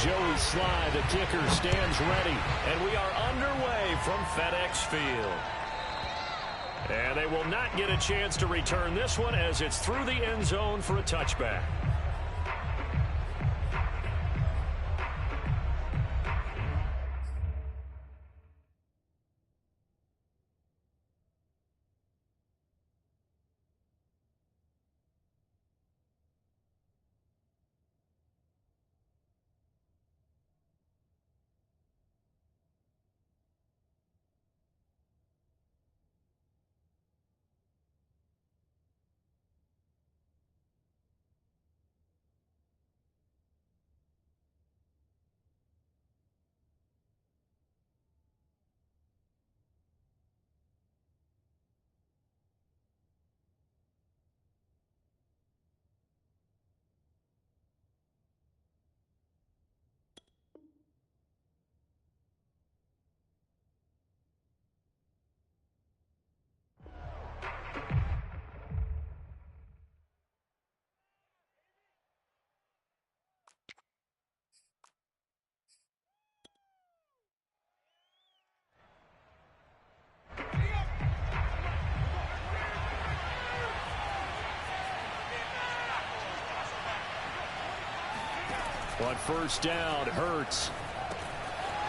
Joey Sly, the kicker, stands ready. And we are underway from FedEx Field. And they will not get a chance to return this one as it's through the end zone for a touchback. On first down, Hurts.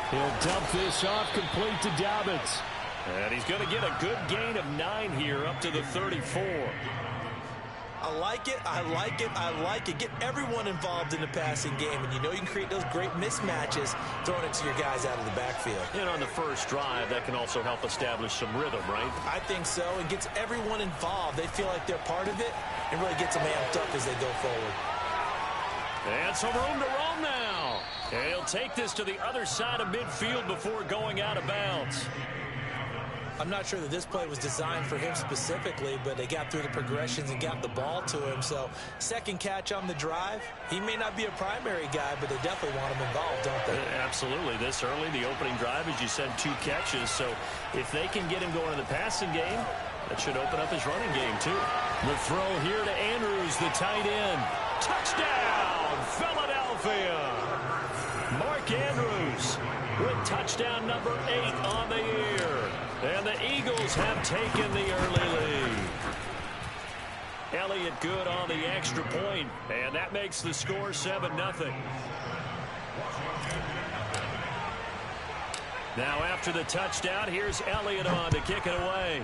He'll dump this off, complete to Dobbins. And he's going to get a good gain of 9 here up to the 34. I like it, I like it, I like it. Get everyone involved in the passing game, and you know you can create those great mismatches throwing it to your guys out of the backfield. And on the first drive, that can also help establish some rhythm, right? I think so. It gets everyone involved. They feel like they're part of it, and really gets them amped up as they go forward. And some room to roam now. And he'll take this to the other side of midfield before going out of bounds. I'm not sure that this play was designed for him specifically, but they got through the progressions and got the ball to him. So second catch on the drive. He may not be a primary guy, but they definitely want him involved, don't they? Absolutely. This early, the opening drive, as you said, 2 catches. So if they can get him going in the passing game, that should open up his running game too. The throw here to Andrews, the tight end. Touchdown, Philadelphia! Mark Andrews with touchdown number 8 on the year. And the Eagles have taken the early lead. Elliott good on the extra point, and that makes the score 7-0. Now after the touchdown, here's Elliott on to kick it away.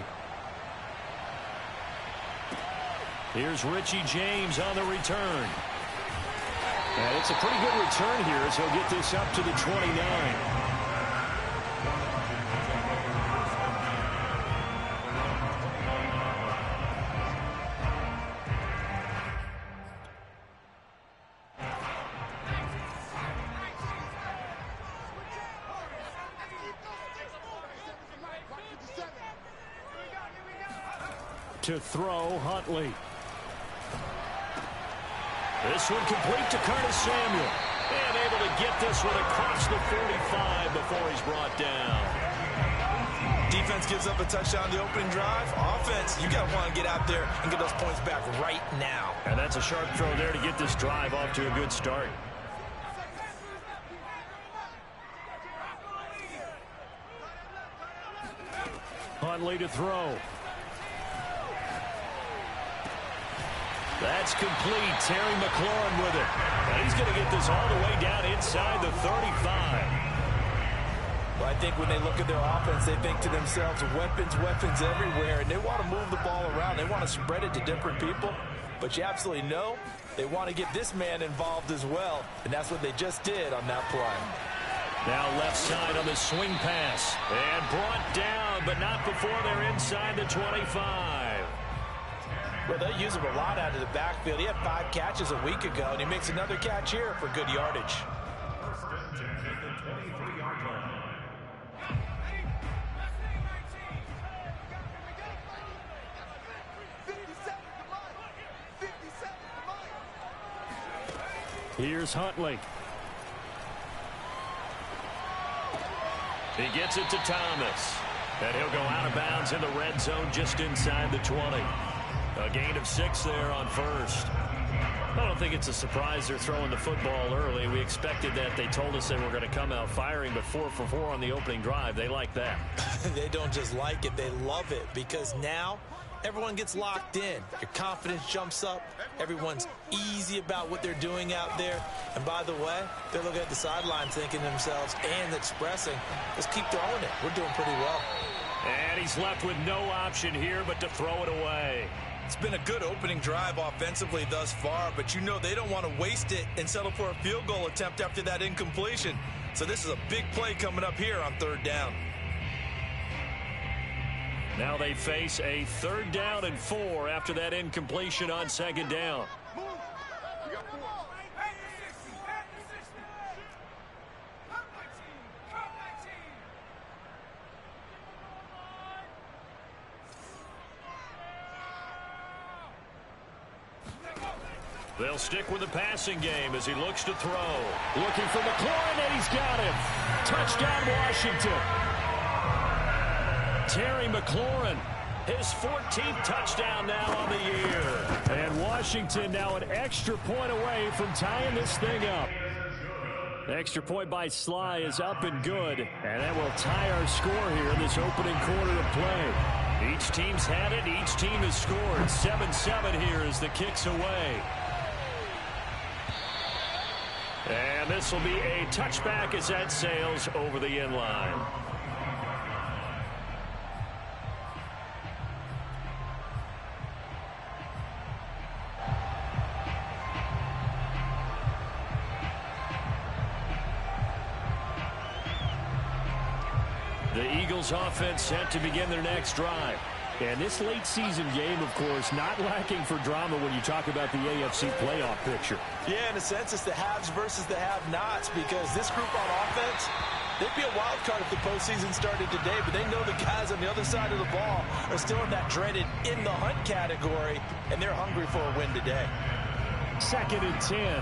Here's Richie James on the return. And it's a pretty good return here as he'll get this up to the 29. To throw, Huntley. This one complete to Curtis Samuel. And able to get this one across the 45 before he's brought down. Defense gives up a touchdown the opening drive. Offense, you got to want to get out there and get those points back right now. And that's a sharp throw there to get this drive off to a good start. Huntley to throw. That's complete. Terry McLaurin with it. And he's going to get this all the way down inside the 35. Well, I think when they look at their offense, they think to themselves, weapons, weapons everywhere. And they want to move the ball around. They want to spread it to different people. But you absolutely know they want to get this man involved as well. And that's what they just did on that play. Now left side on the swing pass. And brought down, but not before they're inside the 25. Well, they use him a lot out of the backfield. He had 5 catches a week ago, and he makes another catch here for good yardage. Here's Huntley. He gets it to Thomas. And he'll go out of bounds in the red zone just inside the 20. A gain of 6 there on first. I don't think it's a surprise they're throwing the football early. We expected that. They told us they were going to come out firing, but 4 for 4 on the opening drive. They like that. They don't just like it, they love it, because now everyone gets locked in. Your confidence jumps up. Everyone's easy about what they're doing out there. And by the way, they're looking at the sideline thinking to themselves and expressing, let's keep throwing it. We're doing pretty well. And he's left with no option here but to throw it away. It's been a good opening drive offensively thus far, but you know they don't want to waste it and settle for a field goal attempt after that incompletion. So this is a big play coming up here on 3rd down. Now they face a 3rd down and 4 after that incompletion on 2nd down. They'll stick with the passing game as he looks to throw. Looking for McLaurin, and he's got him. Touchdown, Washington. Terry McLaurin, his 14th touchdown now on the year. And Washington now an extra point away from tying this thing up. The extra point by Sly is up and good, and that will tie our score here in this opening quarter of play. Each team's had it. Each team has scored. 7-7 here as the kick's away. And this will be a touchback as that sails over the end line. The Eagles offense set to begin their next drive. And this late season game, of course, not lacking for drama when you talk about the AFC playoff picture. Yeah, in a sense, it's the haves versus the have-nots, because this group on offense, they'd be a wild card if the postseason started today, but they know the guys on the other side of the ball are still in that dreaded in the hunt category, and they're hungry for a win today. 2nd and 10.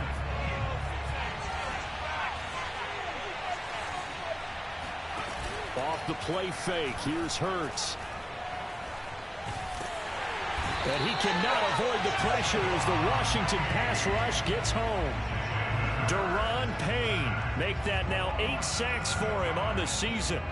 Off the play fake, here's Hurts. And he cannot avoid the pressure as the Washington pass rush gets home. Daron Payne make that now 8 sacks for him on the season.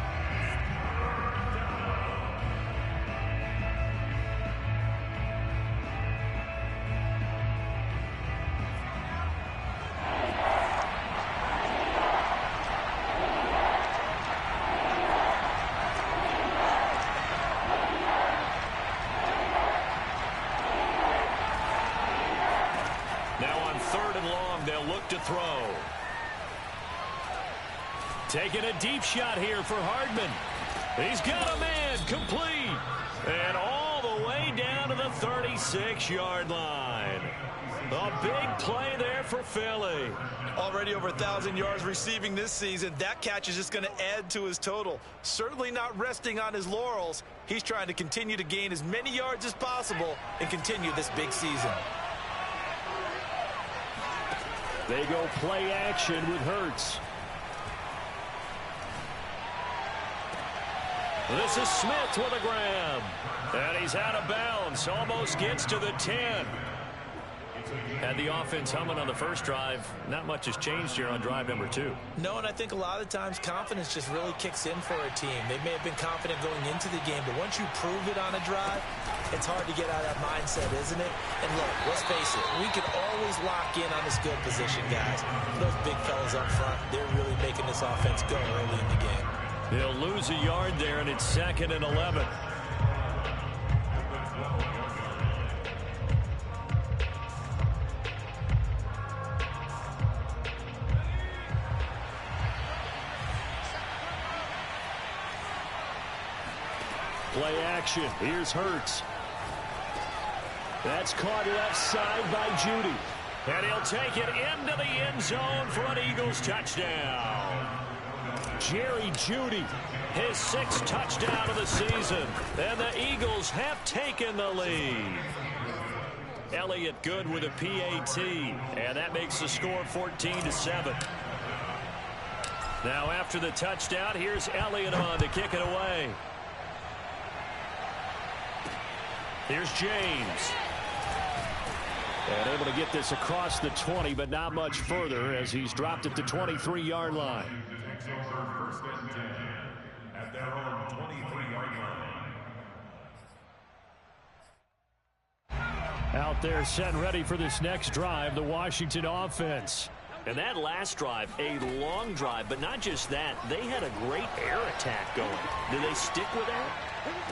Taking a deep shot here for Hardman. He's got a man, complete. And all the way down to the 36-yard line. A big play there for Philly. Already over 1,000 yards receiving this season. That catch is just going to add to his total. Certainly not resting on his laurels. He's trying to continue to gain as many yards as possible and continue this big season. They go play action with Hurts. This is Smith with a grab. And he's out of bounds. Almost gets to the 10. Had the offense humming on the first drive. Not much has changed here on drive number 2. No, and I think a lot of times confidence just really kicks in for a team. They may have been confident going into the game, but once you prove it on a drive, it's hard to get out of that mindset, isn't it? And look, let's face it, we can always lock in on this field position, guys. Those big fellas up front, they're really making this offense go early in the game. They'll lose a yard there, and it's 2nd and 11. Play action. Here's Hurts. That's caught left side by Jeudy. And he'll take it into the end zone for an Eagles touchdown. Jerry Jeudy, his 6th touchdown of the season. And the Eagles have taken the lead. Elliott good with a PAT. And that makes the score 14-7. Now after the touchdown, here's Elliott on to kick it away. Here's James. And able to get this across the 20, but not much further as he's dropped it to 23-yard line. Takes over first and 10 at their own 23-yard line. Out there set and ready for this next drive, the Washington offense. And that last drive, a long drive, but not just that. They had a great air attack going. Do they stick with that?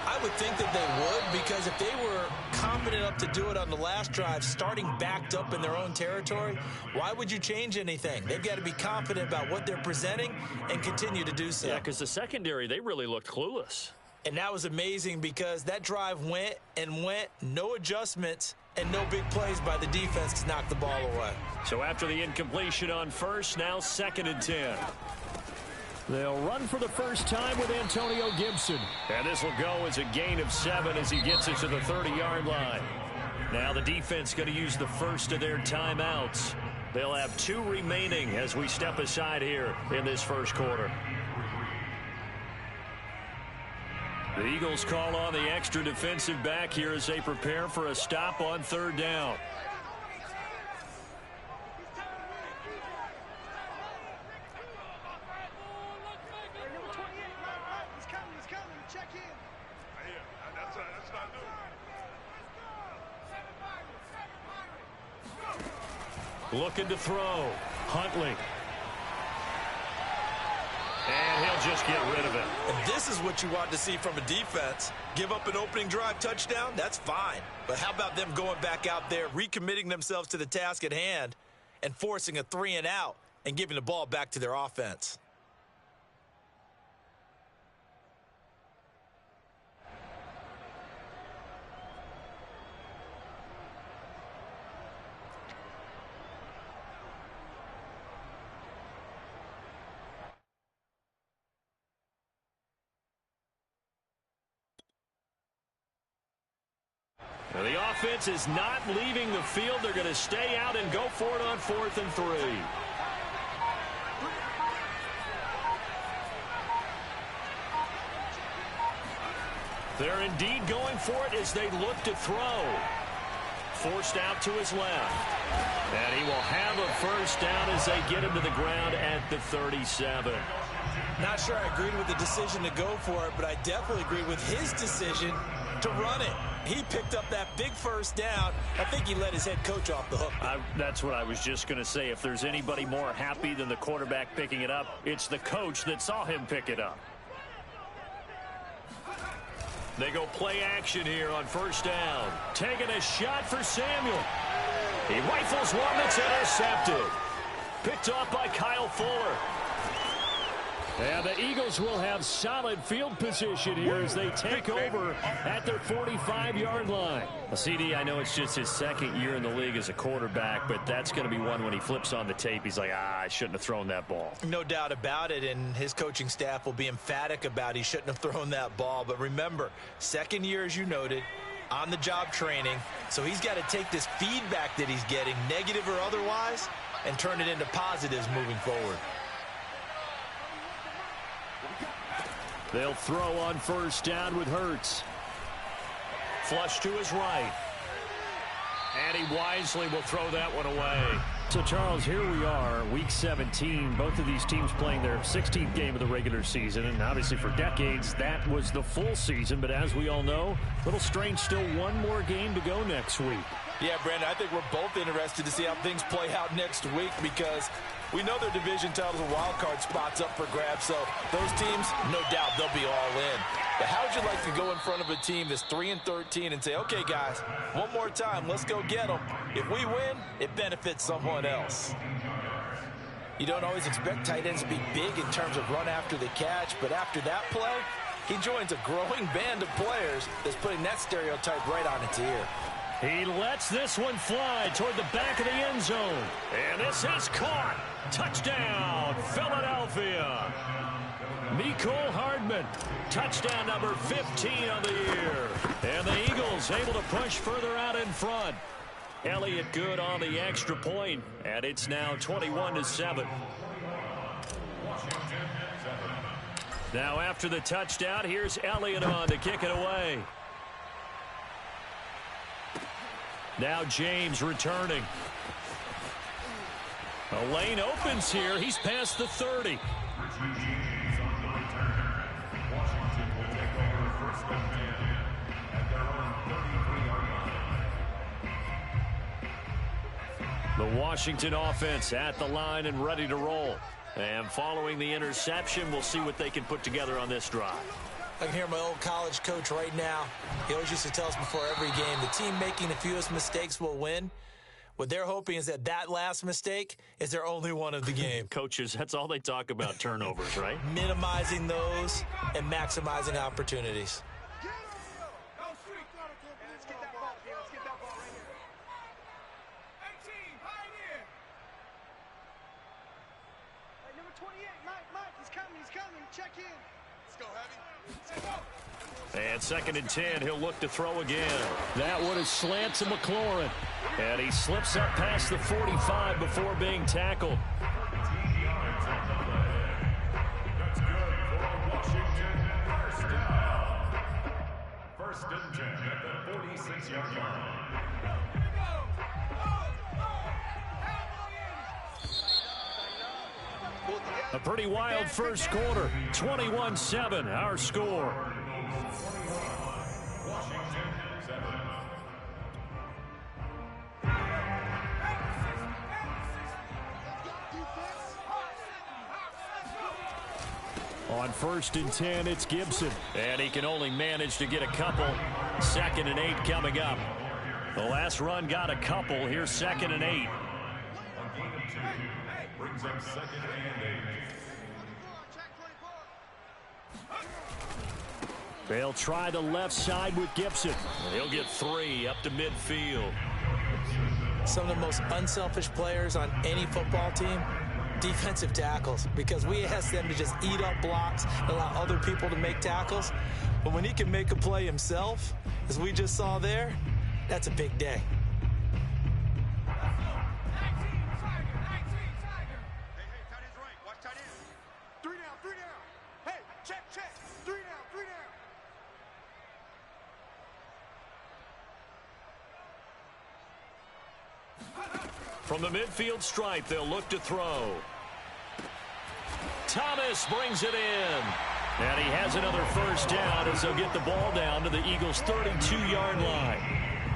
I would think that they would, because if they were confident enough to do it on the last drive, starting backed up in their own territory, why would you change anything? They've got to be confident about what they're presenting and continue to do so. Yeah, because the secondary, they really looked clueless. And that was amazing because that drive went and went, no adjustments, and no big plays by the defense to knock the ball away. So after the incompletion on first, now 2nd and 10. They'll run for the first time with Antonio Gibson. And this will go as a gain of 7 as he gets it to the 30-yard line. Now the defense going to use the first of their timeouts. They'll have 2 remaining as we step aside here in this first quarter. The Eagles call on the extra defensive back here as they prepare for a stop on 3rd down. Looking to throw. Huntley. And he'll just get rid of it. And this is what you want to see from a defense. Give up an opening drive touchdown, that's fine. But how about them going back out there, recommitting themselves to the task at hand, and forcing a 3-and-out and giving the ball back to their offense? Now the offense is not leaving the field. They're going to stay out and go for it on 4th and 3. They're indeed going for it as they look to throw. Forced out to his left. And he will have a first down as they get him to the ground at the 37. Not sure I agreed with the decision to go for it, but I definitely agree with his decision to run it. He picked up that big first down. I think he let his head coach off the hook. That's what I was just going to say. If there's anybody more happy than the quarterback picking it up, it's the coach that saw him pick it up. They go play action here on 1st down. Taking a shot for Samuel. He rifles one that's intercepted. Picked off by Kyle Fuller. And the Eagles will have solid field position here as they take over at their 45-yard line. CD, I know it's just his 2nd year in the league as a quarterback, but that's going to be one when he flips on the tape. He's like, I shouldn't have thrown that ball. No doubt about it, and his coaching staff will be emphatic about he shouldn't have thrown that ball. But remember, 2nd year, as you noted, on-the-job training, so he's got to take this feedback that he's getting, negative or otherwise, and turn it into positives moving forward. They'll throw on 1st down with Hurts. Flush to his right. And he wisely will throw that one away. So, Charles, here we are, Week 17. Both of these teams playing their 16th game of the regular season. And obviously for decades, that was the full season. But as we all know, a little strange, still one more game to go next week. Yeah, Brandon, I think we're both interested to see how things play out next week because we know their division titles and wild card spots up for grabs. So those teams, no doubt, they'll be all in. But how would you like to go in front of a team that's 3-13 and say, okay, guys, one more time, let's go get them. If we win, it benefits someone else. You don't always expect tight ends to be big in terms of run after the catch, but after that play, he joins a growing band of players that's putting that stereotype right on its ear. He lets this one fly toward the back of the end zone. And this is caught. Touchdown, Philadelphia. Mecole Hardman, touchdown number 15 on the year. And the Eagles able to push further out in front. Elliott good on the extra point, and it's now 21-7. Now after the touchdown, here's Elliott on to kick it away. Now James returning. A lane opens here. He's past the 30. Washington will take over first and 10 at their own 33-yard line. The Washington offense at the line and ready to roll. And following the interception, we'll see what they can put together on this drive. I can hear my old college coach right now. He always used to tell us before every game, the team making the fewest mistakes will win. What they're hoping is that last mistake is their only one of the game. Coaches, that's all they talk about, turnovers, right? Minimizing those and maximizing opportunities. And 2nd and 10, he'll look to throw again. That one is slant to McLaurin. And he slips up past the 45 before being tackled. That's good for Washington. First down. First and 10 at the 46-yard line. A pretty wild first quarter. 21-7, our score. Washington 7. On 1st and 10, it's Gibson. And he can only manage to get a couple. 2nd and 8 coming up. The last run got a couple. Here's 2nd and 8. A gain of 2 brings up 2nd and 8. They'll try the left side with Gibson. He'll get 3 up to midfield. Some of the most unselfish players on any football team, defensive tackles, because we ask them to just eat up blocks and allow other people to make tackles. But when he can make a play himself, as we just saw there, that's a big day. From the midfield stripe, they'll look to throw. Thomas brings it in. And he has another first down as they'll get the ball down to the Eagles' 32-yard line.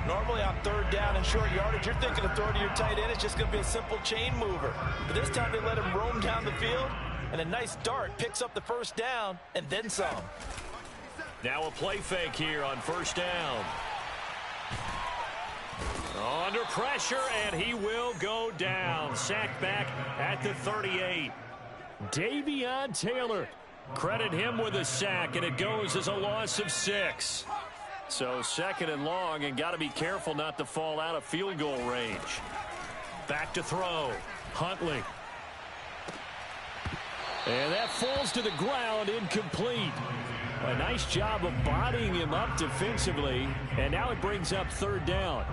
Normally on 3rd down and short yardage, you're thinking of throwing to your tight end. It's just going to be a simple chain mover. But this time they let him roam down the field, and a nice dart picks up the first down and then some. Now a play fake here on 1st down. Under pressure, and he will go down. Sacked back at the 38. Davion Taylor. Credit him with a sack, and it goes as a loss of 6. So 2nd and long, and got to be careful not to fall out of field goal range. Back to throw. Huntley. And that falls to the ground, incomplete. A nice job of bodying him up defensively, and now it brings up 3rd down.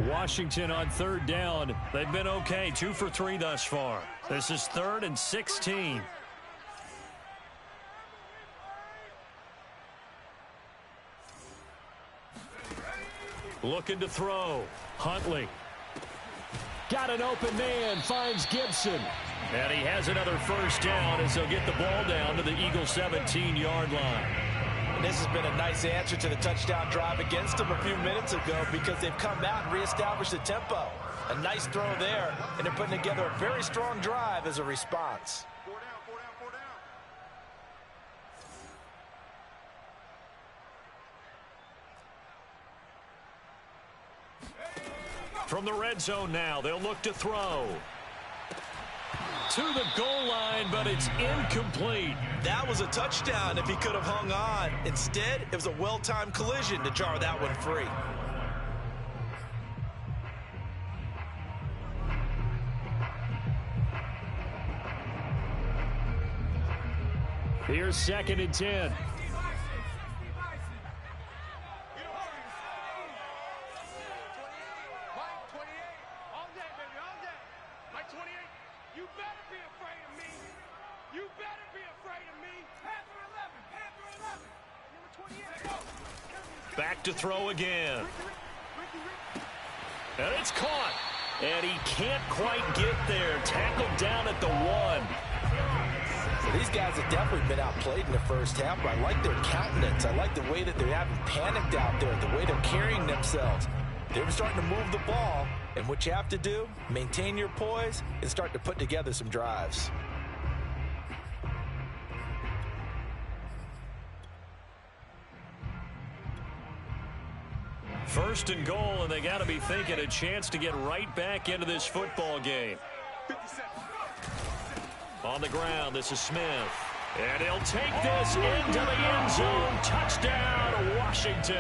Washington on 3rd down. They've been okay, 2 for 3 thus far. This is 3rd and 16. Looking to throw. Huntley. Got an open man, finds Gibson. And he has another first down as they'll get the ball down to the Eagles' 17-yard line. And this has been a nice answer to the touchdown drive against them a few minutes ago, because they've come out and reestablished the tempo. A nice throw there, and they're putting together a very strong drive as a response. 4 down, 4 down, 4 down. From the red zone now, they'll look to throw. To the goal line, but it's incomplete. That was a touchdown if he could have hung on. Instead, it was a well-timed collision to jar that one free. Here's 2nd and 10. Back to throw again. And it's caught. And he can't quite get there. Tackled down at the 1. So these guys have definitely been outplayed in the first half, but I like their countenance. I like the way that they haven't panicked out there, the way they're carrying themselves. They're starting to move the ball, and what you have to do, maintain your poise and start to put together some drives. First and goal, and they got to be thinking a chance to get right back into this football game. On the ground, this is Smith. And he'll take this into the end zone. Touchdown, Washington.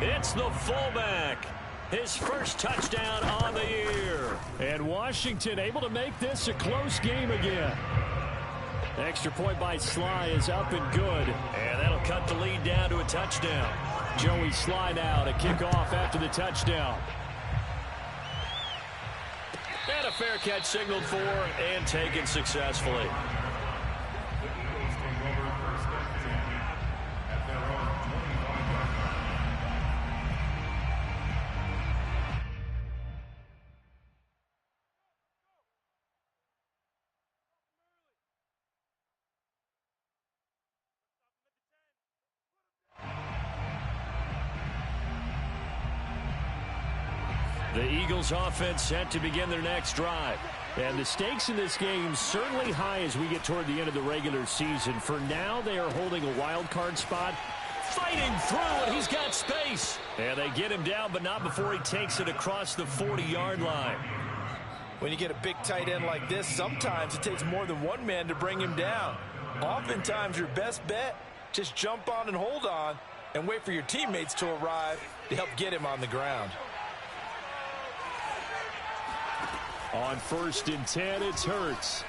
It's the fullback. His first touchdown on the year. And Washington able to make this a close game again. Extra point by Sly is up and good. And that'll cut the lead down to a touchdown. Joey Sly now to kick off after the touchdown. And a fair catch signaled for and taken successfully. The Eagles offense set to begin their next drive. And the stakes in this game certainly high as we get toward the end of the regular season. For now, they are holding a wild card spot. Fighting through, and he's got space. And they get him down, but not before he takes it across the 40-yard line. When you get a big tight end like this, sometimes it takes more than one man to bring him down. Oftentimes, your best bet, just jump on and hold on and wait for your teammates to arrive to help get him on the ground. On 1st and 10, it's Hurts.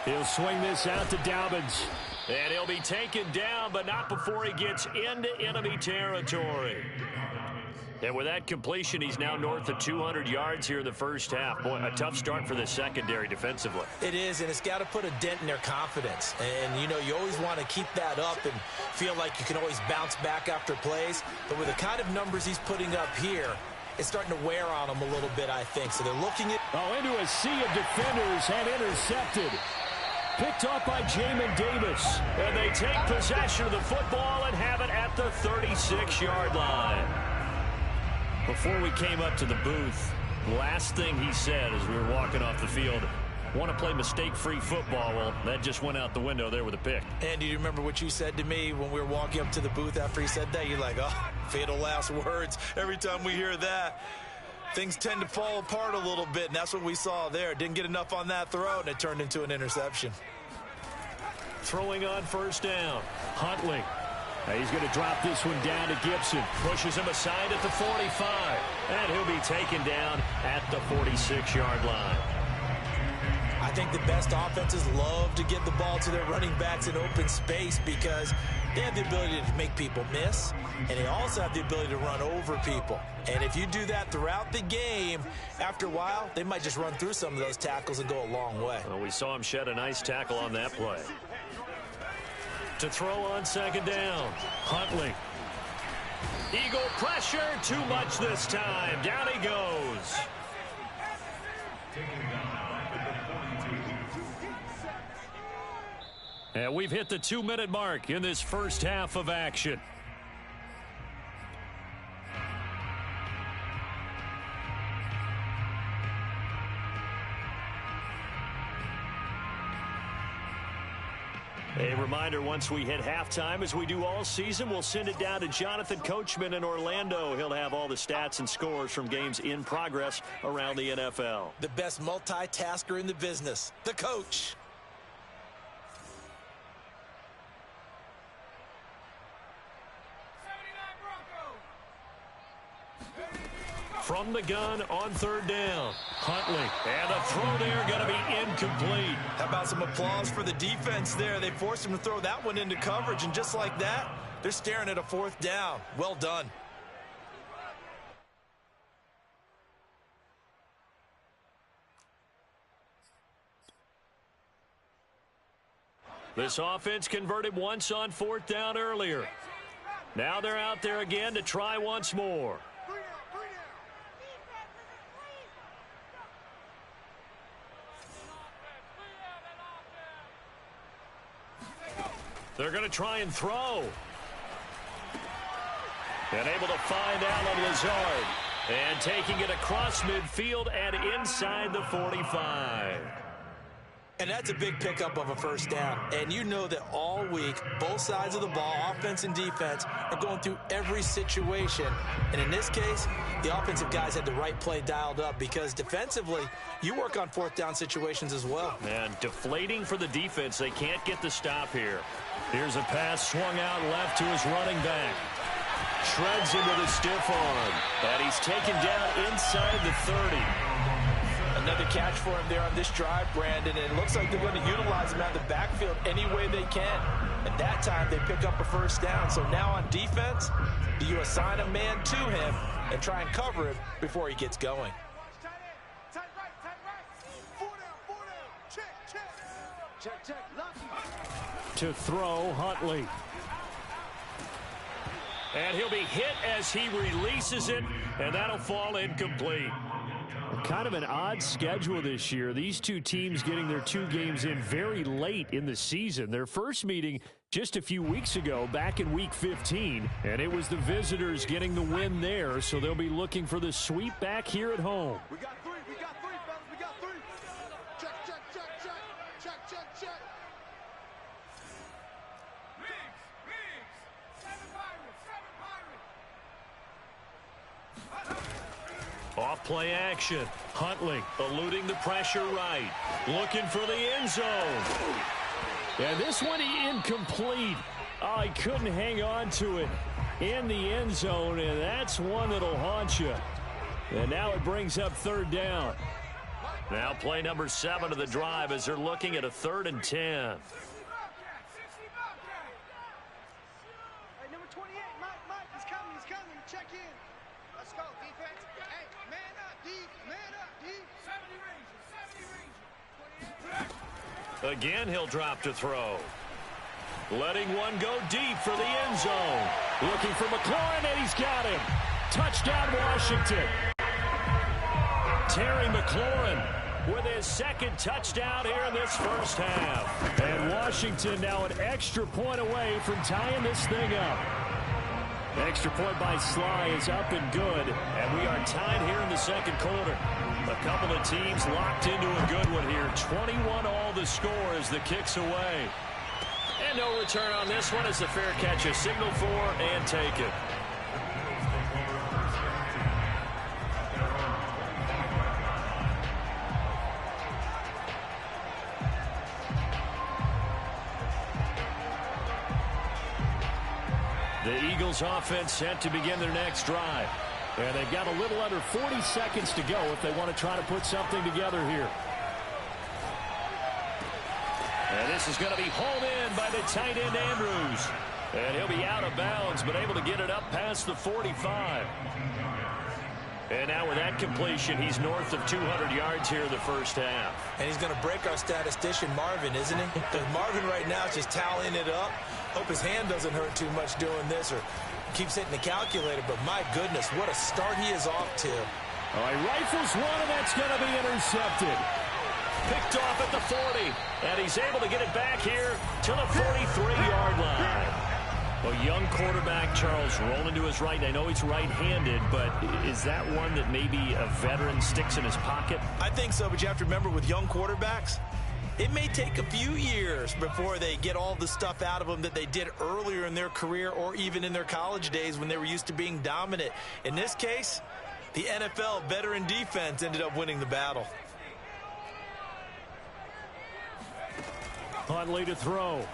He'll swing this out to Dobbins. And he'll be taken down, but not before he gets into enemy territory. And with that completion, he's now north of 200 yards here in the first half. Boy, a tough start for the secondary defensively. It is, and it's got to put a dent in their confidence. And, you know, you always want to keep that up and feel like you can always bounce back after plays. But with the kind of numbers he's putting up here, it's starting to wear on them a little bit, I think. So they're looking at... into a sea of defenders and intercepted. Picked off by Jamin Davis. And they take possession of the football and have it at the 36-yard line. Before we came up to the booth, last thing he said as we were walking off the field, want to play mistake-free football. Well, that just went out the window there with a pick. And do you remember what you said to me when we were walking up to the booth after he said that? You're like, oh, fatal last words. Every time we hear that, things tend to fall apart a little bit, and that's what we saw there. Didn't get enough on that throw, and it turned into an interception. Throwing on 1st down, Huntley. He's going to drop this one down to Gibson. Pushes him aside at the 45. And he'll be taken down at the 46-yard line. I think the best offenses love to get the ball to their running backs in open space because they have the ability to make people miss, and they also have the ability to run over people. And if you do that throughout the game, after a while, they might just run through some of those tackles and go a long way. Well, we saw him shed a nice tackle on that play. To throw on 2nd down, Huntley. Eagle pressure, too much this time. Down he goes. And we've hit the 2-minute mark in this first half of action. A reminder, once we hit halftime, as we do all season, we'll send it down to Jonathan Coachman in Orlando. He'll have all the stats and scores from games in progress around the NFL. The best multitasker in the business, the coach. From the gun on 3rd down, Huntley. And a throw there going to be incomplete. How about some applause for the defense there? They forced him to throw that one into coverage, and just like that, they're staring at a 4th down. Well done. This offense converted once on 4th down earlier. Now they're out there again to try once more. They're going to try and throw. And able to find Allen Lazard. And taking it across midfield and inside the 45. And that's a big pickup of a first down. And you know that all week, both sides of the ball, offense and defense, are going through every situation. And in this case, the offensive guys had the right play dialed up because defensively, you work on fourth down situations as well. And deflating for the defense. They can't get the stop here. Here's a pass swung out left to his running back. Shreds him with a stiff arm. And he's taken down inside the 30. Another catch for him there on this drive, Brandon, and it looks like they're going to utilize him out of the backfield any way they can. And that time they pick up a first down. So now on defense, do you assign a man to him and try and cover him before he gets going? To throw, Huntley. And he'll be hit as he releases it, and that'll fall incomplete. Kind of an odd schedule this year. These two teams getting their two games in very late in the season. Their first meeting just a few weeks ago, back in Week 15, and it was the visitors getting the win there, so they'll be looking for the sweep back here at home. We got three, fellas, we got three. Check, check, check, check, check, check, check. Off play action. Huntley eluding the pressure right. Looking for the end zone. And this one incomplete. Oh, he couldn't hang on to it in the end zone, and that's one that'll haunt you. And now it brings up third down. Now play number 7 of the drive as they're looking at a 3rd and 10. Hey, number 28, Mike, he's coming. Check in. Let's go, defense. Hey, man up, D. Man up, D. 70 range. Again, he'll drop to throw. Letting one go deep for the end zone. Looking for McLaurin, and he's got him. Touchdown, Washington. Terry McLaurin with his second touchdown here in this first half. And Washington now an extra point away from tying this thing up. Extra point by Sly is up and good, and we are tied here in the second quarter. A couple of teams locked into a good one here. 21 all the score as the kick's away. And no return on this one as the fair catch is signaled for and taken. The Eagles offense set to begin their next drive. And they've got a little under 40 seconds to go if they want to try to put something together here. And this is going to be hauled in by the tight end Andrews. And he'll be out of bounds, but able to get it up past the 45. And now with that completion, he's north of 200 yards here in the first half. And he's going to break our statistician, Marvin, isn't he? Because Marvin right now is just tallying it up. Hope his hand doesn't hurt too much doing this or keeps hitting the calculator. But my goodness, what a start he is off to. All right, rifles one, and that's going to be intercepted. Picked off at the 40, and he's able to get it back here to the 43-yard line. A young quarterback, Charles, rolling to his right. And I know he's right-handed, but is that one that maybe a veteran sticks in his pocket? I think so, but you have to remember with young quarterbacks, it may take a few years before they get all the stuff out of them that they did earlier in their career or even in their college days when they were used to being dominant. In this case, the NFL veteran defense ended up winning the battle. Huntley to throw.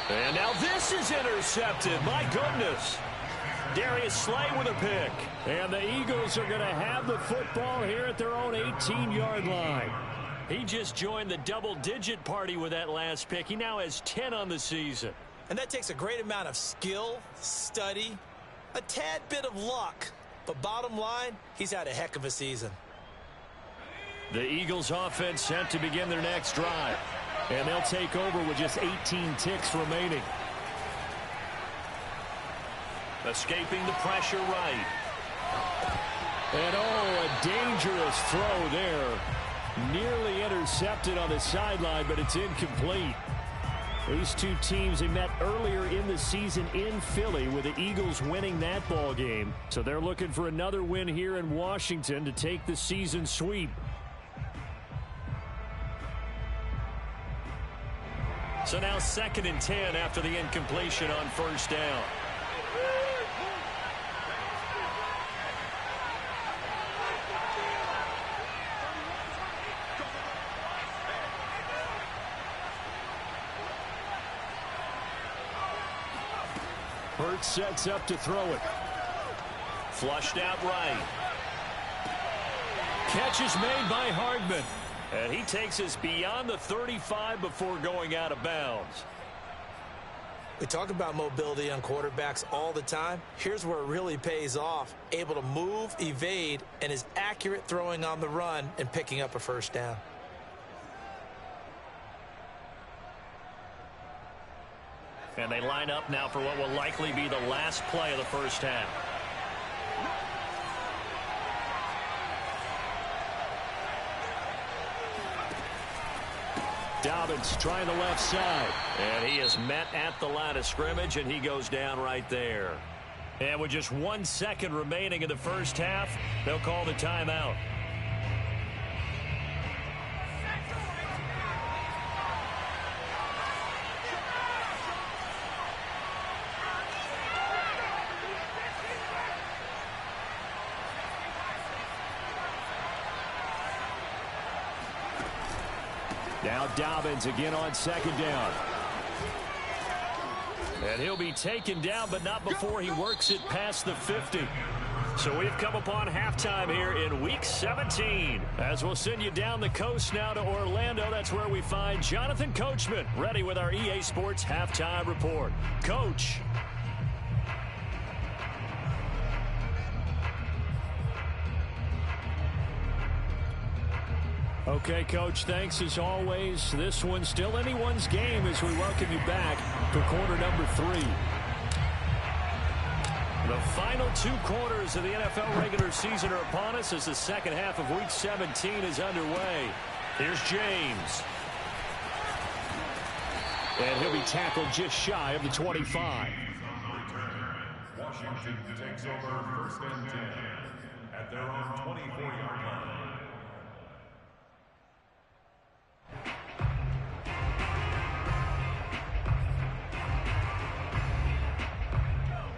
And now this is intercepted. My goodness. Darius Slay with a pick. And the Eagles are going to have the football here at their own 18-yard line. He just joined the double-digit party with that last pick. He now has 10 on the season. And that takes a great amount of skill, study, a tad bit of luck. But bottom line, he's had a heck of a season. The Eagles offense set to begin their next drive. And they'll take over with just 18 ticks remaining. Escaping the pressure right. And oh, a dangerous throw there. Nearly intercepted on the sideline, but it's incomplete. These two teams, they met earlier in the season in Philly with the Eagles winning that ball game. So they're looking for another win here in Washington to take the season sweep. So now 2nd and 10 after the incompletion on first down. Hurts sets up to throw it. Flushed out right. Catch is made by Hardman. And he takes us beyond the 35 before going out of bounds. We talk about mobility on quarterbacks all the time. Here's where it really pays off. Able to move, evade, and is accurate throwing on the run and picking up a first down. And they line up now for what will likely be the last play of the first half. Dobbins trying the left side. And he is met at the line of scrimmage, and he goes down right there. And with just 1 second remaining in the first half, they'll call the timeout. Now Dobbins again on 2nd down. And he'll be taken down, but not before he works it past the 50. So we've come upon halftime here in Week 17. As we'll send you down the coast now to Orlando. That's where we find Jonathan Coachman ready with our EA Sports Halftime Report. Coach. Okay, Coach, thanks as always. This one's still anyone's game as we welcome you back to quarter number 3. The final 2 quarters of the NFL regular season are upon us as the second half of Week 17 is underway. Here's James. And he'll be tackled just shy of the 25. Washington takes over 1st and 10 at their own 24-yard line.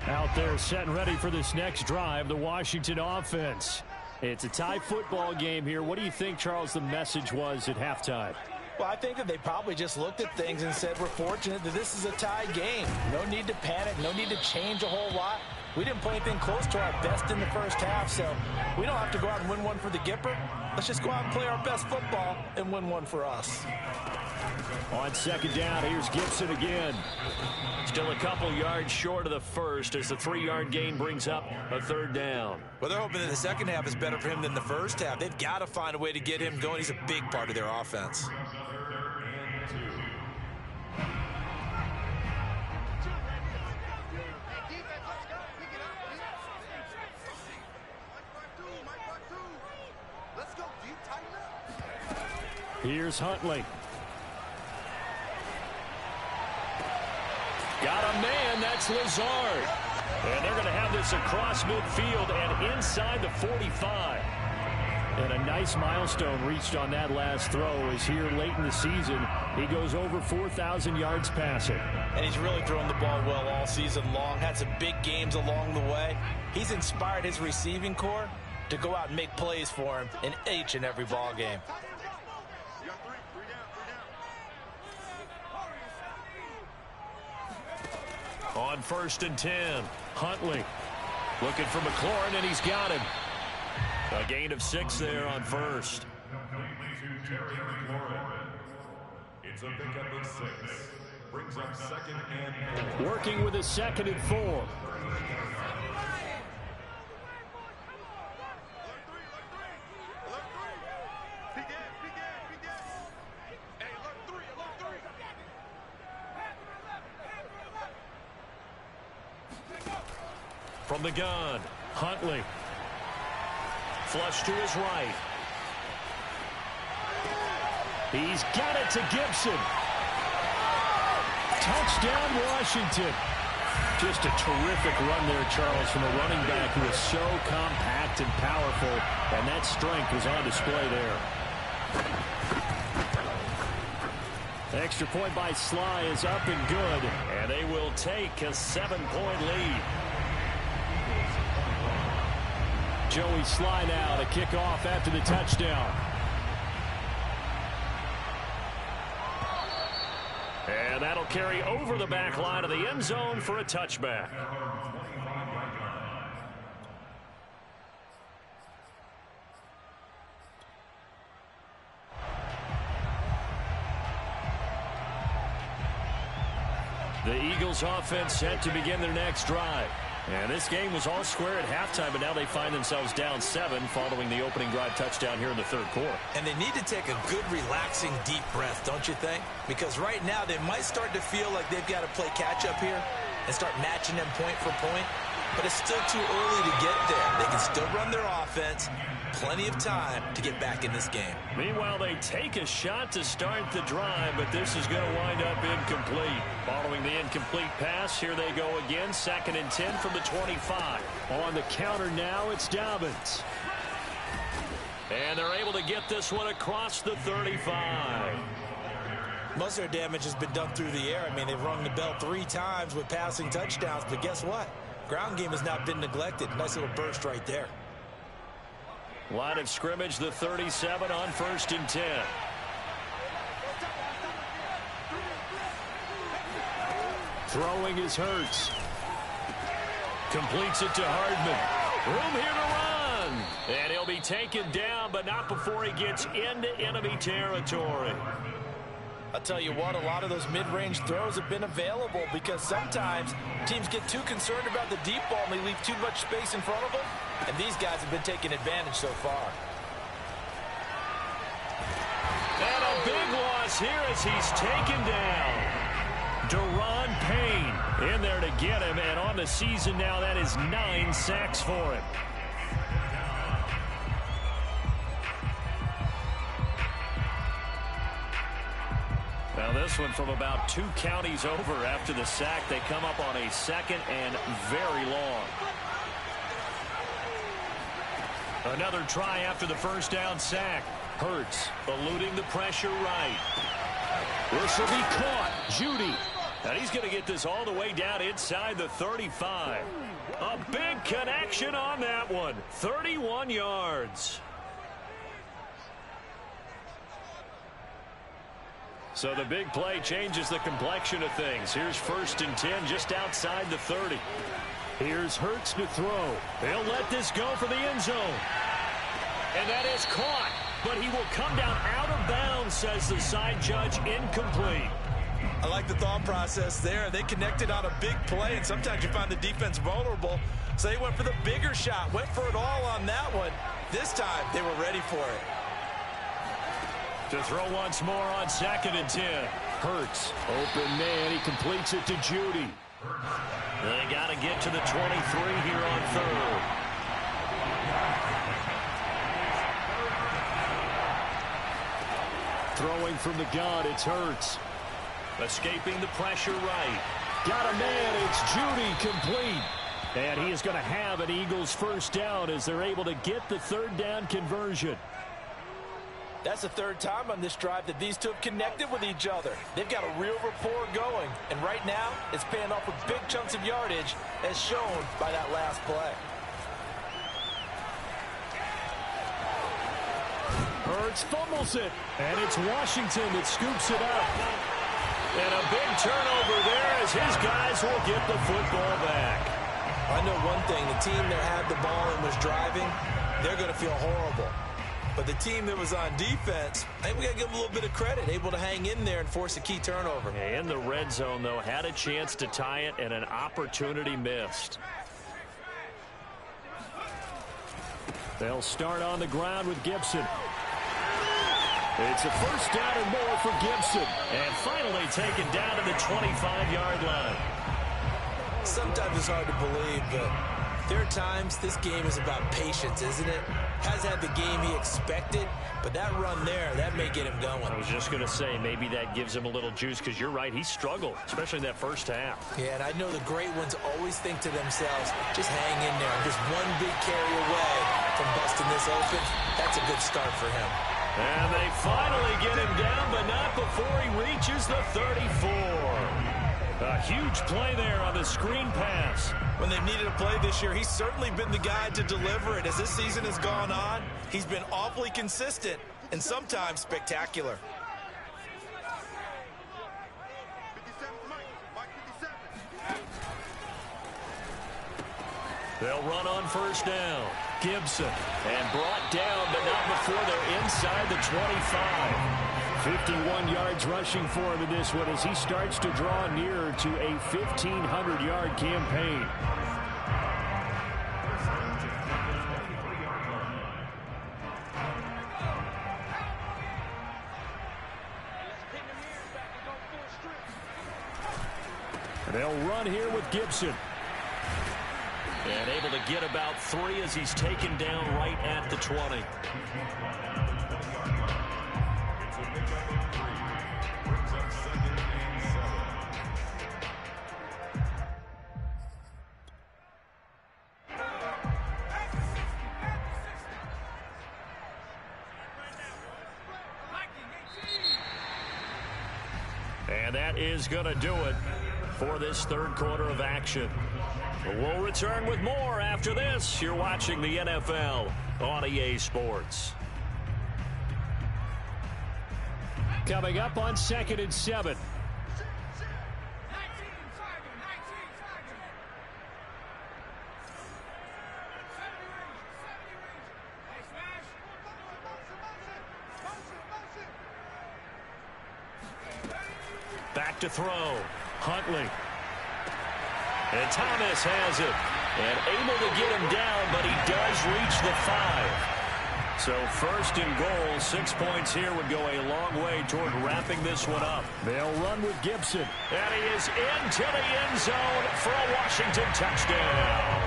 Out there set and ready for this next drive, the Washington offense. It's a tie football game here. What do you think, Charles, the message was at halftime? Well, I think that they probably just looked at things and said, we're fortunate that this is a tie game. No need to panic. No need to change a whole lot. We didn't play anything close to our best in the first half, so we don't have to go out and win one for the Gipper. Let's just go out and play our best football and win one for us. On 2nd down, here's Gibson again. Still a couple yards short of the first as the 3-yard gain brings up a 3rd down. Well, they're hoping that the second half is better for him than the first half. They've got to find a way to get him going. He's a big part of their offense. Here's Huntley. Got a man, that's Lazard. And they're going to have this across midfield and inside the 45. And a nice milestone reached on that last throw as here late in the season, he goes over 4,000 yards passing. And he's really thrown the ball well all season long, had some big games along the way. He's inspired his receiving corps to go out and make plays for him in each and every ball game. On 1st and 10, Huntley looking for McLaurin, and he's got him. A gain of 6 there on first. It's a pickup of 6. Brings up 2nd and 4. Working with a 2nd and 4. From the gun, Huntley. Flush to his right. He's got it to Gibson. Touchdown, Washington. Just a terrific run there, Charles, from a running back who is so compact and powerful, and that strength was on display there. Extra point by Sly is up and good, and they will take a 7-point lead. Joey Sly now to kick off after the touchdown. And that'll carry over the back line of the end zone for a touchback. The Eagles offense set to begin their next drive. And this game was all square at halftime, but now they find themselves down 7 following the opening drive touchdown here in the third quarter. And they need to take a good, relaxing, deep breath, don't you think? Because right now they might start to feel like they've got to play catch-up here and start matching them point for point. But it's still too early to get there. They can still run their offense. Plenty of time to get back in this game. Meanwhile, they take a shot to start the drive, but this is going to wind up incomplete. Following the incomplete pass, here they go again. 2nd and 10 from the 25. On the counter now, it's Dobbins. And they're able to get this one across the 35. Most of their damage has been done through the air. I mean, they've rung the bell 3 times with passing touchdowns, but guess what? Ground game has not been neglected. Nice little burst right there. Line of scrimmage, the 37 on 1st and 10. Throwing is Hurts. Completes it to Hardman. Room here to run. And he'll be taken down, but not before he gets into enemy territory. I'll tell you what, a lot of those mid-range throws have been available because sometimes teams get too concerned about the deep ball and they leave too much space in front of them. And these guys have been taking advantage so far. And a big loss here as he's taken down. Deron Payne in there to get him. And on the season now, that is 9 sacks for him. Now this one from about 2 counties over after the sack. They come up on a 2nd and very long. Another try after the first down sack. Hurts eluding the pressure right. This will be caught. Judy. And he's going to get this all the way down inside the 35. A big connection on that one. 31 yards. So the big play changes the complexion of things. Here's 1st and 10 just outside the 30. Here's Hurts to throw. They'll let this go for the end zone. And that is caught. But he will come down out of bounds, says the side judge. Incomplete. I like the thought process there. They connected on a big play, and sometimes you find the defense vulnerable. So they went for the bigger shot, went for it all on that one. This time, they were ready for it. To throw once more on 2nd and 10. Hurts, open man, he completes it to Judy. They got to get to the 23 here on 3rd. Throwing from the gun, it's Hurts. Escaping the pressure right. Got a man, it's Judy, complete. And he is going to have an Eagles first down as they're able to get the 3rd down conversion. That's the 3rd time on this drive that these two have connected with each other. They've got a real rapport going. And right now, it's paying off with big chunks of yardage as shown by that last play. Hurts fumbles it. And it's Washington that scoops it up. And a big turnover there as his guys will get the football back. I know one thing. The team that had the ball and was driving, they're going to feel horrible. But the team that was on defense, I think we got to give them a little bit of credit, able to hang in there and force a key turnover. In the red zone, though, had a chance to tie it and an opportunity missed. They'll start on the ground with Gibson. It's a first down and more for Gibson. And finally taken down to the 25-yard line. Sometimes it's hard to believe, but There are times this game is about patience, isn't it? Has had the game he expected, but that run there, that may get him going. I was just going to say, maybe that gives him a little juice, because you're right, he struggled, especially in that first half. Yeah, and I know the great ones always think to themselves, just hang in there. Just one big carry away from busting this open. That's a good start for him. And they finally get him down, but not before he reaches the 34. A huge play there on the screen pass. When they've needed a play this year, he's certainly been the guy to deliver it. As this season has gone on, he's been awfully consistent and sometimes spectacular. 57, Mike 57. They'll run on first down. Gibson, and brought down, but not before they're inside the 25. 51 yards rushing for him in this one as he starts to draw nearer to a 1,500-yard campaign. They'll run here with Gibson. And able to get about 3 as he's taken down right at the 20. And that is going to do it for this third quarter of action. We'll return with more after this. You're watching the NFL on EA Sports. Coming up on 2nd and 7. Back to throw. Huntley. And Thomas has it. And able to get him down, but he does reach the 5. So first and goal, 6 points here would go a long way toward wrapping this one up. They'll run with Gibson. And he is into the end zone for a Washington touchdown.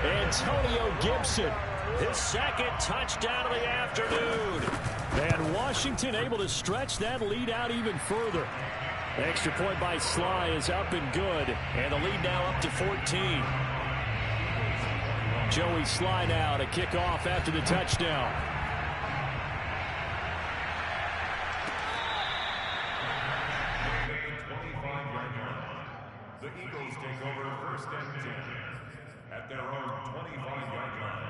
Antonio Gibson, his second touchdown of the afternoon. And Washington able to stretch that lead out even further. Extra point by Sly is up and good. And the lead now up to 14. Joey Sly now to kick off after the touchdown. The Eagles take over 1st and 10 at their own 25-yard line.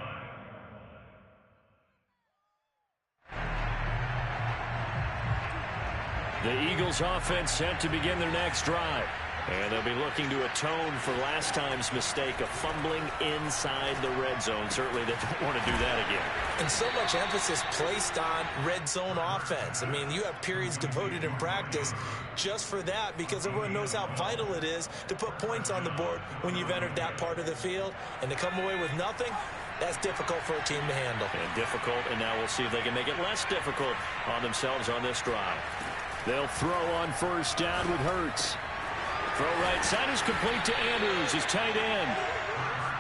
The Eagles offense set to begin their next drive. And they'll be looking to atone for last time's mistake of fumbling inside the red zone. Certainly they don't want to do that again. And so much emphasis placed on red zone offense. I mean, you have periods devoted in practice just for that because everyone knows how vital it is to put points on the board when you've entered that part of the field. And to come away with nothing, that's difficult for a team to handle. And difficult, and now we'll see if they can make it less difficult on themselves on this drive. They'll throw on first down with Hurts. Throw right side is complete to Andrews, his tight end.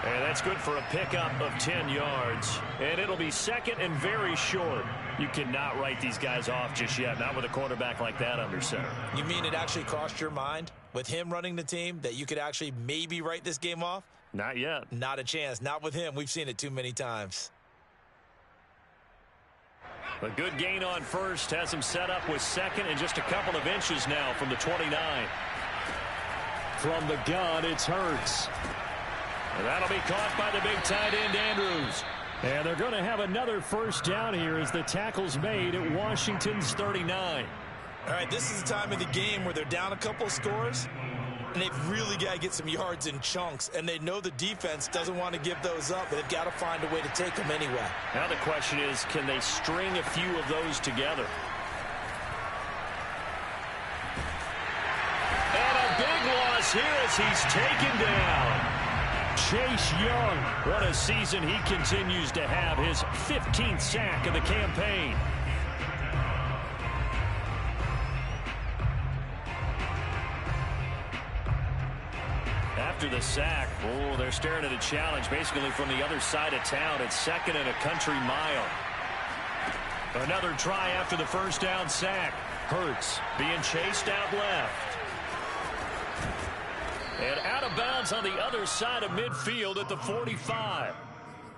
And that's good for a pickup of 10 yards. And it'll be second and very short. You cannot write these guys off just yet, not with a quarterback like that under center. You mean it actually crossed your mind with him running the team that you could actually maybe write this game off? Not yet. Not a chance. Not with him. We've seen it too many times. A good gain on first has him set up with second and just a couple of inches now from the 29. From the gun, it's Hurts. And that'll be caught by the big tight end, Andrews. And they're going to have another first down here as the tackle's made at Washington's 39. All right, this is the time of the game where they're down a couple scores, and they've really got to get some yards in chunks, and they know the defense doesn't want to give those up, but they've got to find a way to take them anyway. Now the question is, can they string a few of those together? And a big loss here as he's taken down. Chase Young, what a season he continues to have, his 15th sack of the campaign. After the sack, they're staring at a challenge basically from the other side of town. It's 2nd and a country mile. Another try after the first down sack. Hurts being chased out left. And out of bounds on the other side of midfield at the 45.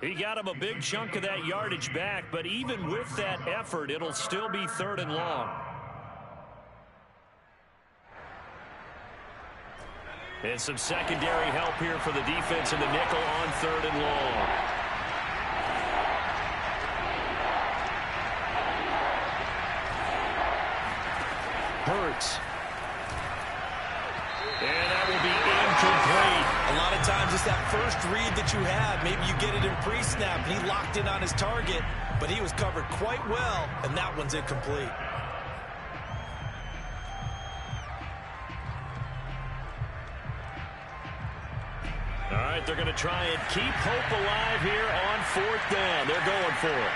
He got him a big chunk of that yardage back, but even with that effort, it'll still be 3rd and long. And some secondary help here for the defense in the nickel on 3rd and long. Hurts. And that will be incomplete. A lot of times it's that first read that you have. Maybe you get it in pre-snap, and he locked in on his target, but he was covered quite well, and that one's incomplete. All right, they're going to try and keep hope alive here on 4th down. They're going for it.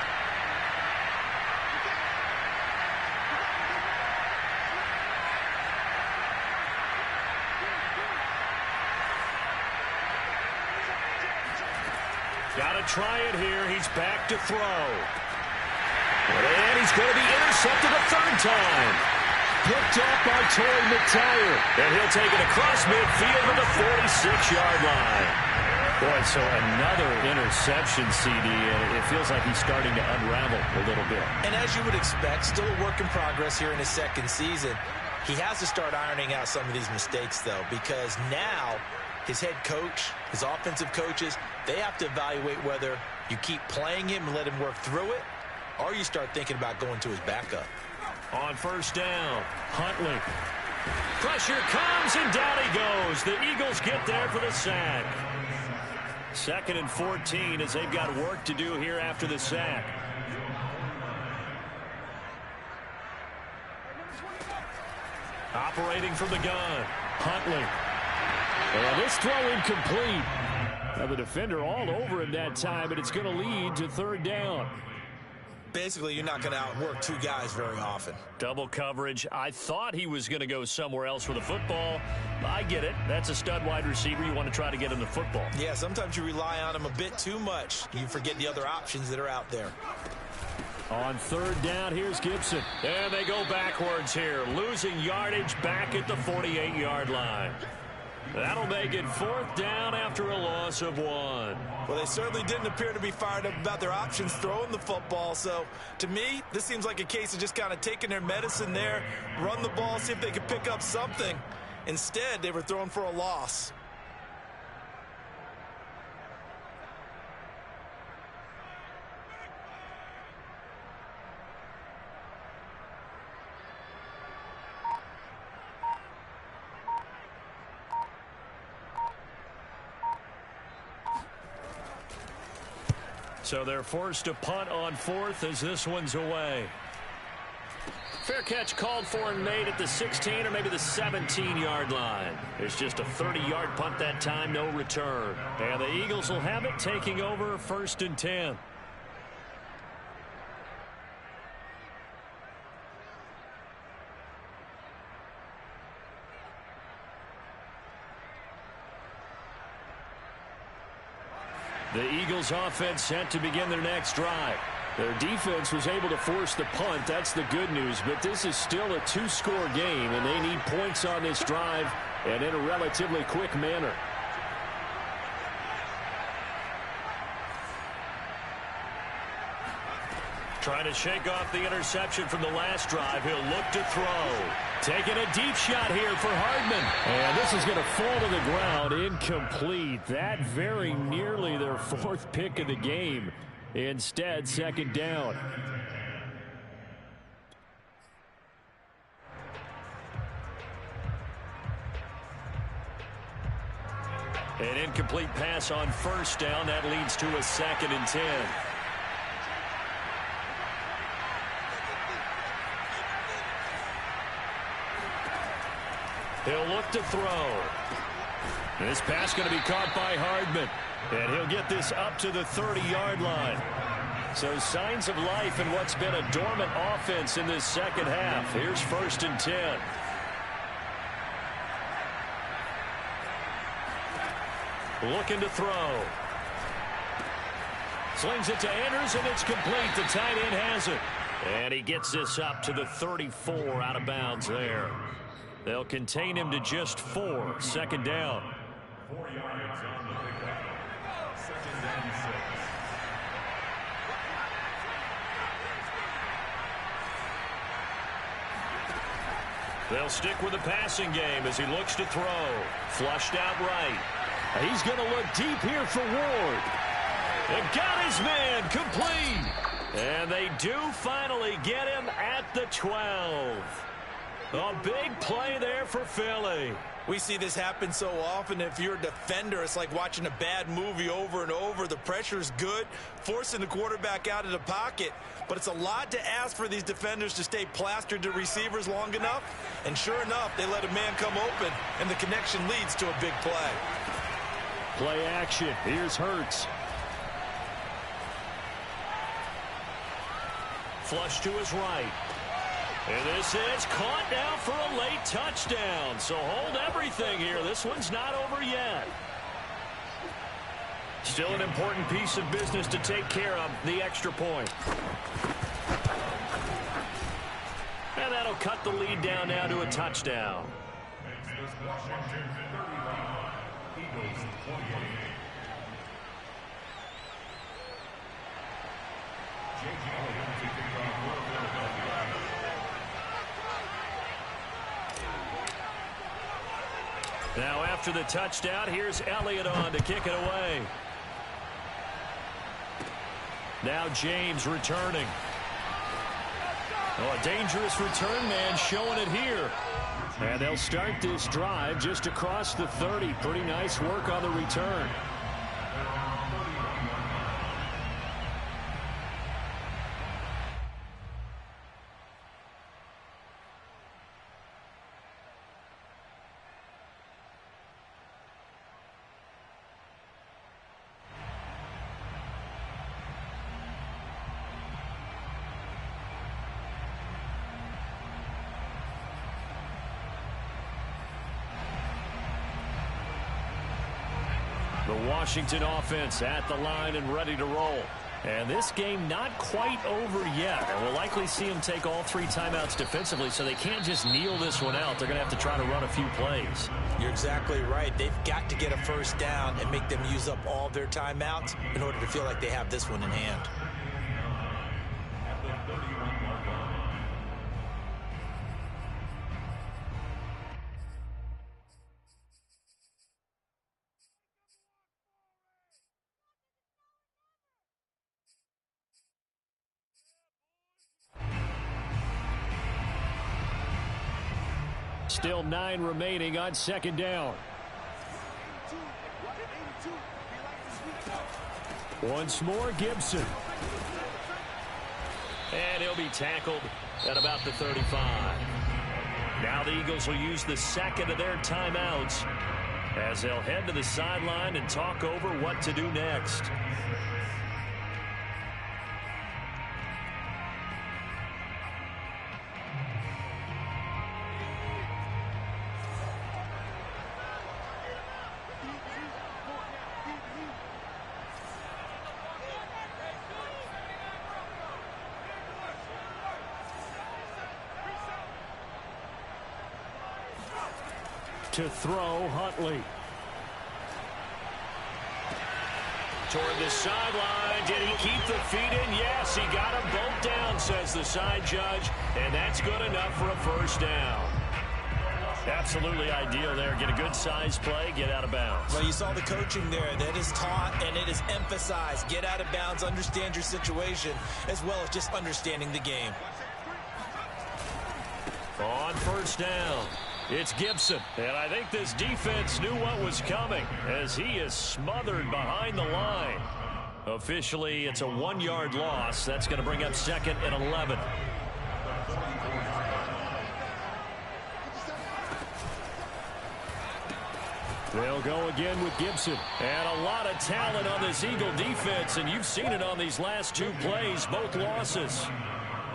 Got to try it here. He's back to throw. And he's going to be intercepted a 3rd time. Picked up by Torrey McTyer. And he'll take it across midfield to the 46-yard line. Boy, so another interception, CD. And it feels like he's starting to unravel a little bit. And as you would expect, still a work in progress here in his 2nd season. He has to start ironing out some of these mistakes, though, because now his head coach, his offensive coaches, they have to evaluate whether you keep playing him and let him work through it, or you start thinking about going to his backup. On 1st down, Huntley. Pressure comes, and down he goes. The Eagles get there for the sack. 2nd and 14 as they've got work to do here after the sack. Operating from the gun, Huntley. And this throw incomplete. Now the defender all over him that time, but it's going to lead to 3rd down. Basically, you're not going to outwork 2 guys very often. Double coverage. I thought he was going to go somewhere else with the football. I get it. That's a stud wide receiver. You want to try to get him the football. Yeah, sometimes you rely on him a bit too much. You forget the other options that are out there. On 3rd down, here's Gibson. And they go backwards here. Losing yardage back at the 48-yard line. That'll make it 4th down after a loss of 1. Well, they certainly didn't appear to be fired up about their options throwing the football. So, to me, this seems like a case of just kind of taking their medicine there, run the ball, see if they could pick up something. Instead, they were throwing for a loss. So they're forced to punt on 4th as this one's away. Fair catch called for and made at the 16 or maybe the 17-yard line. There's just a 30-yard punt that time, no return. And the Eagles will have it, taking over 1st and 10. The Eagles offense set to begin their next drive. Their defense was able to force the punt. That's the good news. But this is still a 2-score game, and they need points on this drive and in a relatively quick manner. Trying to shake off the interception from the last drive. He'll look to throw. Taking a deep shot here for Hardman. And this is going to fall to the ground. Incomplete. That very nearly their 4th pick of the game. Instead, 2nd down. An incomplete pass on 1st down. That leads to a 2nd and 10. He'll look to throw. This pass going to be caught by Hardman. And he'll get this up to the 30-yard line. So signs of life in what's been a dormant offense in this 2nd half. Here's 1st and 10. looking to throw. Slings it to Andrews, and it's complete. The tight end has it. And he gets this up to the 34 out of bounds there. They'll contain him to just 4. Second down. 4 yards on the pickup. Second and 6. They'll stick with the passing game as he looks to throw. Flushed out right. He's going to look deep here for Ward. They've got his man complete. And they do finally get him at the 12. A big play there for Philly. We see this happen so often. If you're a defender, it's like watching a bad movie over and over. The pressure's good, forcing the quarterback out of the pocket. But it's a lot to ask for these defenders to stay plastered to receivers long enough. And sure enough, they let a man come open, and the connection leads to a big play. Play action. Here's Hurts. Flush to his right. And this is caught now for a late touchdown. So hold everything here. This one's not over yet. Still an important piece of business to take care of, the extra point. And that'll cut the lead down now to a touchdown. Makes this Washington 31. Eagles 28. J.J. Elliott taking from Philadelphia. Now after the touchdown, here's Elliott on to kick it away. Now James returning. Oh, a dangerous return man showing it here. And they'll start this drive just across the 30. Pretty nice work on the return. The Washington offense at the line and ready to roll. And this game not quite over yet. And we'll likely see them take all 3 timeouts defensively, so they can't just kneel this one out. They're going to have to try to run a few plays. You're exactly right. They've got to get a first down and make them use up all their timeouts in order to feel like they have this one in hand. Still 9 remaining on second down. Once more, Gibson. And he'll be tackled at about the 35. Now the Eagles will use the second of their timeouts as they'll head to the sideline and talk over what to do next. To throw, Huntley. Toward the sideline. Did he keep the feet in? Yes, he got them both down, says the side judge. And that's good enough for a first down. Absolutely ideal there. Get a good size play, get out of bounds. Well, you saw the coaching there. That is taught and it is emphasized. Get out of bounds, understand your situation, as well as just understanding the game. On first down, it's Gibson. And I think this defense knew what was coming as he is smothered behind the line. Officially, it's a 1-yard loss. That's going to bring up second and 11. They'll go again with Gibson. And a lot of talent on this Eagle defense, and you've seen it on these last 2 plays, both losses.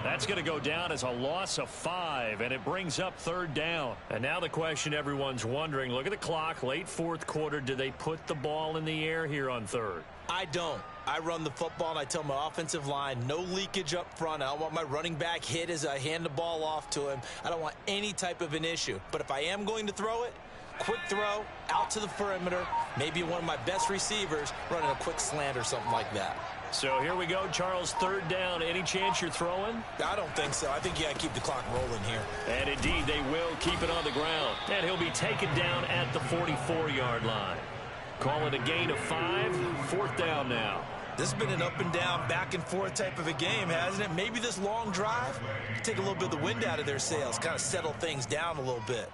That's going to go down as a loss of 5, and it brings up 3rd down. And now the question everyone's wondering, look at the clock, late 4th quarter, do they put the ball in the air here on 3rd? I don't. I run the football, and I tell my offensive line, no leakage up front. I don't want my running back hit as I hand the ball off to him. I don't want any type of an issue. But if I am going to throw it, quick throw, out to the perimeter, maybe one of my best receivers running a quick slant or something like that. So here we go, Charles, 3rd down. Any chance you're throwing? I don't think so. I think you got to keep the clock rolling here. And indeed, they will keep it on the ground. And he'll be taken down at the 44-yard line. Call it a gain of 5, 4th down now. This has been an up and down, back and forth type of a game, hasn't it? Maybe this long drive take a little bit of the wind out of their sails, kind of settle things down a little bit.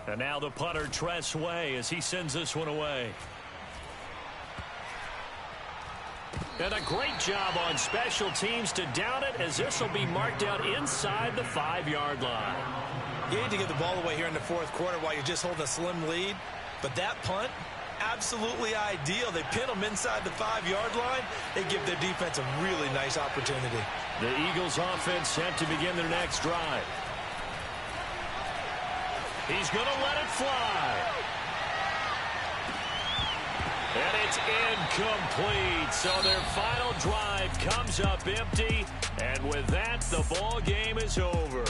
And now the punter, Tress Way, as he sends this one away. And a great job on special teams to down it, as this will be marked out inside the 5-yard line. You need to get the ball away here in the 4th quarter while you're just holding a slim lead. But that punt, absolutely ideal. They pin them inside the 5-yard line. They give their defense a really nice opportunity. The Eagles offense set to begin their next drive. He's going to let it fly. And it's incomplete. So their final drive comes up empty. And with that, the ball game is over.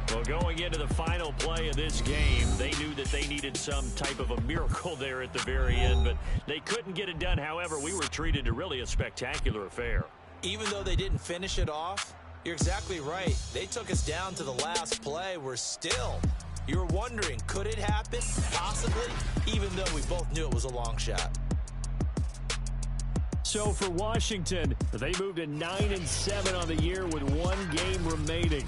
Well, going into the final play of this game, they knew that they needed some type of a miracle there at the very end, but they couldn't get it done. However, we were treated to really a spectacular affair. Even though they didn't finish it off, you're exactly right. They took us down to the last play. We're still... You're wondering, could it happen? Possibly, even though we both knew it was a long shot. So for Washington, they moved to 9-7 on the year with 1 game remaining.